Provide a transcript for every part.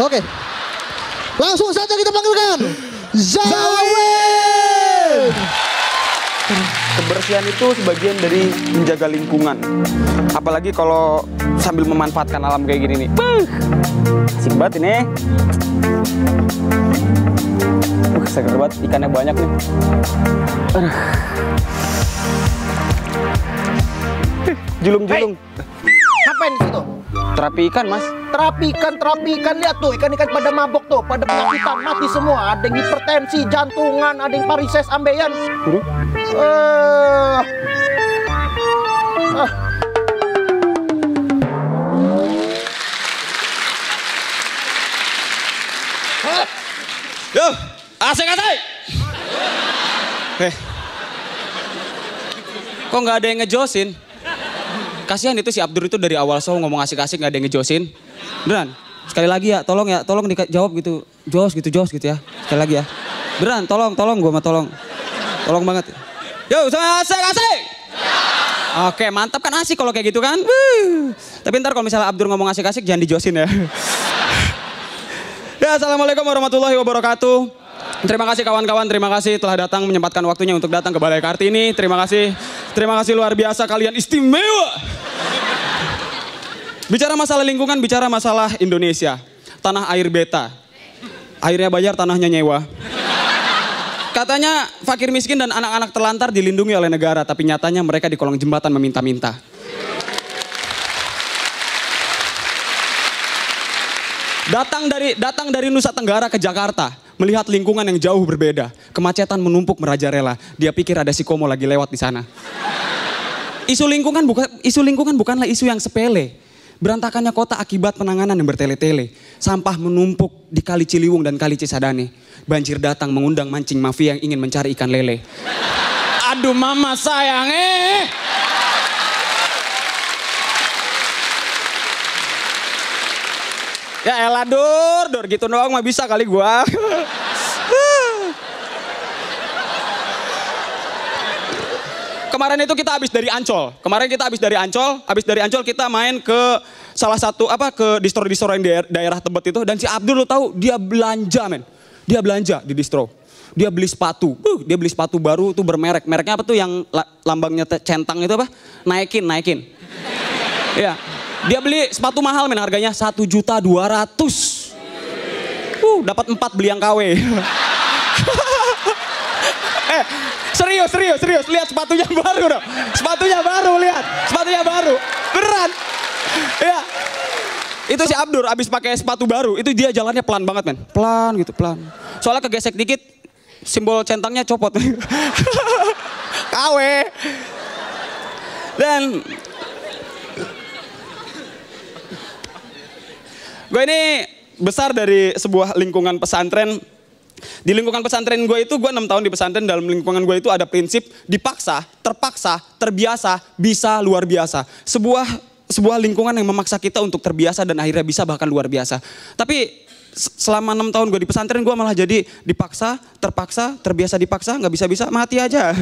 Oke. Langsung saja kita panggilkan Zawin. Kebersihan itu sebagian dari menjaga lingkungan. Apalagi kalau sambil memanfaatkan alam kayak gini nih. Asik banget ini. Seger banget, ikannya banyak nih. Julung-julung. Ngapain di situ? Terapi ikan, Mas. Terapi ikan, lihat tuh ikan-ikan pada mabok tuh, pada penyakitan, mati semua. Ada yang hipertensi, jantungan, ada yang varises ambeien. Yo, asik. Kok nggak ada yang ngejosin? Kasihan itu si Abdur itu dari awal show ngomong asik-asik nggak ada yang ngejosin. Beneran? Sekali lagi ya, tolong dijawab gitu. Jos gitu ya. Sekali lagi ya. Beneran, tolong gue mah tolong. Tolong banget. Yo, sama asik. Oke, mantap kan, asik kalau kayak gitu kan. Tapi ntar kalau misalnya Abdur ngomong asik-asik jangan dijosin ya. Ya, assalamualaikum warahmatullahi wabarakatuh. Terima kasih kawan-kawan, terima kasih telah datang menyempatkan waktunya untuk datang ke Balai Kartini. Terima kasih luar biasa, kalian istimewa. Bicara masalah lingkungan, bicara masalah Indonesia. Tanah air beta. Airnya bayar, tanahnya nyewa. Katanya fakir miskin dan anak-anak terlantar dilindungi oleh negara, tapi nyatanya mereka di kolong jembatan meminta-minta. Datang dari Nusa Tenggara ke Jakarta, melihat lingkungan yang jauh berbeda. Kemacetan menumpuk merajalela. Dia pikir ada si Komo lagi lewat di sana. Isu lingkungan bukanlah isu yang sepele. Berantakannya kota akibat penanganan yang bertele-tele. Sampah menumpuk di Kali Ciliwung dan Kali Cisadane. Banjir datang mengundang mancing mafia yang ingin mencari ikan lele. Aduh mama sayang Ya elah Dur gitu doang mah bisa kali gua. Kemarin itu kita habis dari Ancol. Habis dari Ancol kita main ke salah satu ke distro-distro yang di daerah Tebet itu, dan si Abdul lo tahu dia belanja men. Dia belanja di distro. Dia beli sepatu. Dia beli sepatu baru tuh bermerek. Mereknya apa tuh yang lambangnya centang itu apa? Naikin. Iya. Dia beli sepatu mahal men, harganya 1.200.000. Dapat 4 beli yang KW. Serius. Lihat sepatunya baru dong. Sepatunya baru. Beneran. Ya. Itu si Abdur abis pakai sepatu baru, itu dia jalannya pelan banget men. Pelan. Soalnya kegesek dikit, simbol centangnya copot. KW. Dan gue ini besar dari sebuah lingkungan pesantren. Di lingkungan pesantren gue itu, gue 6 tahun di pesantren. Dalam lingkungan gue itu ada prinsip dipaksa, terpaksa, terbiasa, bisa, luar biasa. Sebuah lingkungan yang memaksa kita untuk terbiasa dan akhirnya bisa bahkan luar biasa. Tapi selama 6 tahun gue di pesantren, gue malah jadi dipaksa, terpaksa, terbiasa dipaksa, nggak bisa-bisa, mati aja.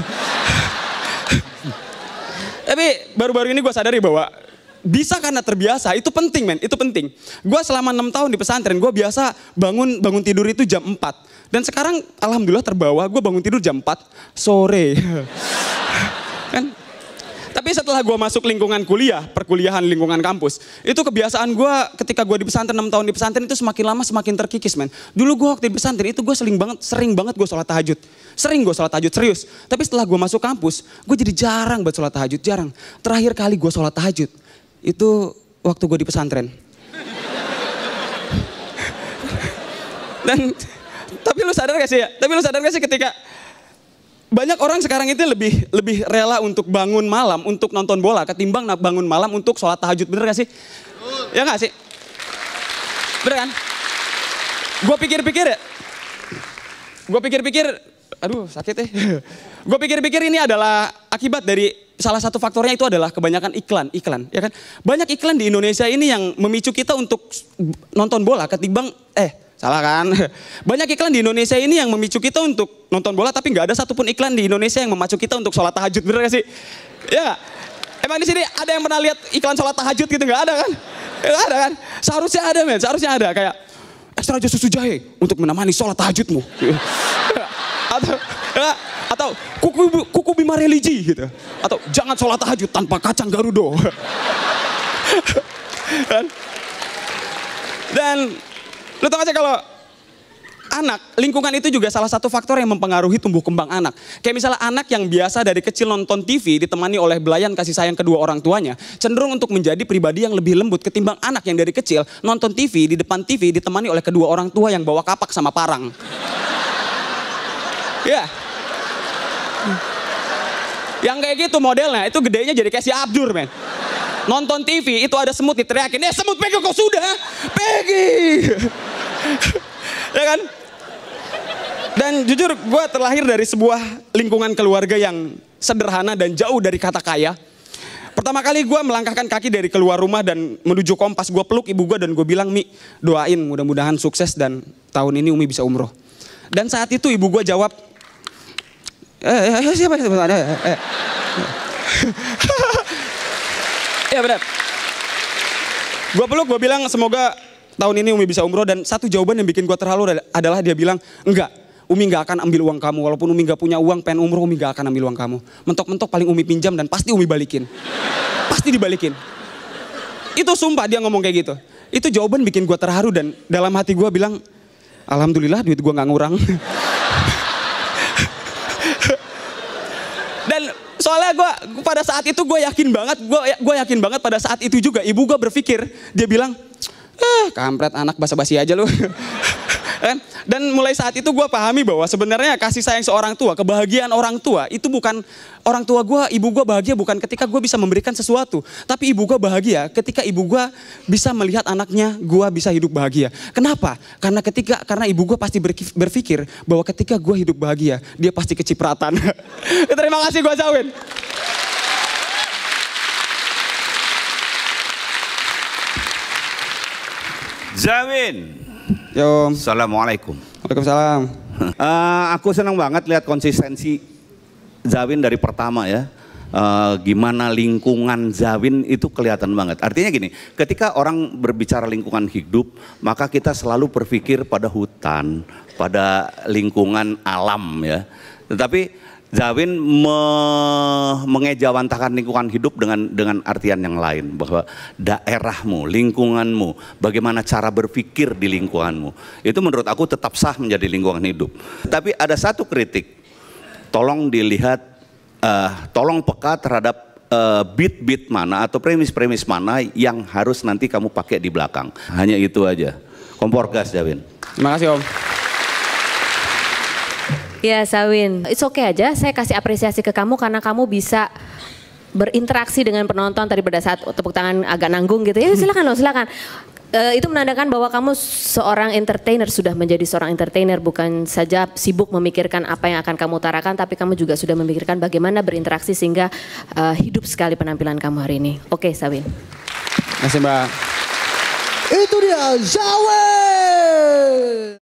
Tapi baru-baru ini gue sadari bahwa bisa karena terbiasa, itu penting men, itu penting. Gue selama 6 tahun di pesantren, gue biasa bangun tidur itu jam 4. Dan sekarang alhamdulillah terbawa, gue bangun tidur jam 4 sore. Kan? Tapi setelah gue masuk lingkungan kuliah, perkuliahan lingkungan kampus, itu kebiasaan gue ketika gue di pesantren 6 tahun di pesantren itu semakin lama semakin terkikis men. Dulu gue waktu di pesantren itu gue sering banget gue sholat tahajud. Serius. Tapi setelah gue masuk kampus, gue jadi jarang buat sholat tahajud, jarang. Terakhir kali gue sholat tahajud, itu waktu gue di pesantren. Dan tapi lu sadar gak sih ketika banyak orang sekarang itu lebih rela untuk bangun malam untuk nonton bola ketimbang bangun malam untuk sholat tahajud, bener gak sih? Ya gak sih? Bener kan? Gue pikir-pikir, aduh sakit ya. Gue pikir-pikir ini adalah akibat dari salah satu faktornya itu adalah kebanyakan iklan, ya kan? Banyak iklan di Indonesia ini yang memicu kita untuk nonton bola ketimbang salah kan? Banyak iklan di Indonesia ini yang memicu kita untuk nonton bola, tapi nggak ada satupun iklan di Indonesia yang memacu kita untuk sholat tahajud, bener gak sih? Ya, emang di sini ada yang pernah lihat iklan sholat tahajud gitu? Nggak ada kan? Nggak ada kan? Seharusnya ada men, kayak ekstra aja susu jahe untuk menemani sholat tahajudmu. atau kuku bima religi gitu. Atau jangan sholat tahajud tanpa kacang garudo. Dan lu tau gak sih kalau anak, lingkungan itu juga salah satu faktor yang mempengaruhi tumbuh kembang anak. Kayak misalnya anak yang biasa dari kecil nonton TV ditemani oleh belayan kasih sayang kedua orang tuanya, cenderung untuk menjadi pribadi yang lebih lembut ketimbang anak yang dari kecil nonton TV, di depan TV ditemani oleh kedua orang tua yang bawa kapak sama parang. Ya. Yang kayak gitu modelnya, itu gedenya jadi kayak si Abdur, men. Nonton TV, itu ada semut diteriakin, semut Peggy kok sudah, Peggy. Ya kan? Dan jujur gue terlahir dari sebuah lingkungan keluarga yang sederhana dan jauh dari kata kaya. Pertama kali gue melangkahkan kaki dari keluar rumah dan menuju Kompas, gue peluk ibu gue dan gue bilang, Mi, doain mudah-mudahan sukses dan tahun ini Umi bisa umroh. Dan saat itu ibu gue jawab, siapa ya benar. Gue peluk, gue bilang semoga tahun ini Umi bisa umroh, dan satu jawaban yang bikin gue terharu adalah dia bilang, enggak, Umi gak akan ambil uang kamu, walaupun Umi gak punya uang pengen umroh, Umi gak akan ambil uang kamu. Mentok-mentok paling Umi pinjam dan pasti Umi balikin. Pasti dibalikin. Itu sumpah dia ngomong kayak gitu. Itu jawaban bikin gue terharu dan dalam hati gue bilang, alhamdulillah duit gue gak ngurang. Dan soalnya gue pada saat itu gue yakin banget pada saat itu juga ibu gue berpikir, dia bilang, kampret anak basa-basi aja lu. Dan mulai saat itu gue pahami bahwa sebenarnya kasih sayang seorang tua, kebahagiaan orang tua itu bukan, orang tua gue, ibu gue bahagia bukan ketika gue bisa memberikan sesuatu, tapi ibu gue bahagia ketika ibu gue bisa melihat anaknya gue bisa hidup bahagia. Kenapa? Karena ibu gue pasti berpikir bahwa ketika gue hidup bahagia, dia pasti kecipratan. Terima kasih gue Zawin. Zawin. Yo. Assalamualaikum. Waalaikumsalam. Aku senang banget lihat konsistensi Zawin dari pertama ya. Gimana lingkungan Zawin itu kelihatan banget. Artinya gini, ketika orang berbicara lingkungan hidup, maka kita selalu berpikir pada hutan, pada lingkungan alam ya. Tetapi Zawin mengejawantahkan lingkungan hidup dengan artian yang lain, bahwa daerahmu, lingkunganmu, bagaimana cara berpikir di lingkunganmu, itu menurut aku tetap sah menjadi lingkungan hidup. Tapi ada satu kritik, tolong dilihat, tolong peka terhadap bit-bit mana atau premis-premis mana yang harus nanti kamu pakai di belakang. Hanya itu aja. Kompor gas, Zawin. Terima kasih Om. Ya Zawin, it's okay aja, saya kasih apresiasi ke kamu karena kamu bisa berinteraksi dengan penonton tadi pada saat tepuk tangan agak nanggung gitu. Ya silakan loh, silakan. Itu menandakan bahwa kamu seorang entertainer, sudah menjadi seorang entertainer, bukan saja sibuk memikirkan apa yang akan kamu utarakan, tapi kamu juga sudah memikirkan bagaimana berinteraksi sehingga hidup sekali penampilan kamu hari ini. Oke Zawin. Terima kasih Mbak. Itu dia Zawin.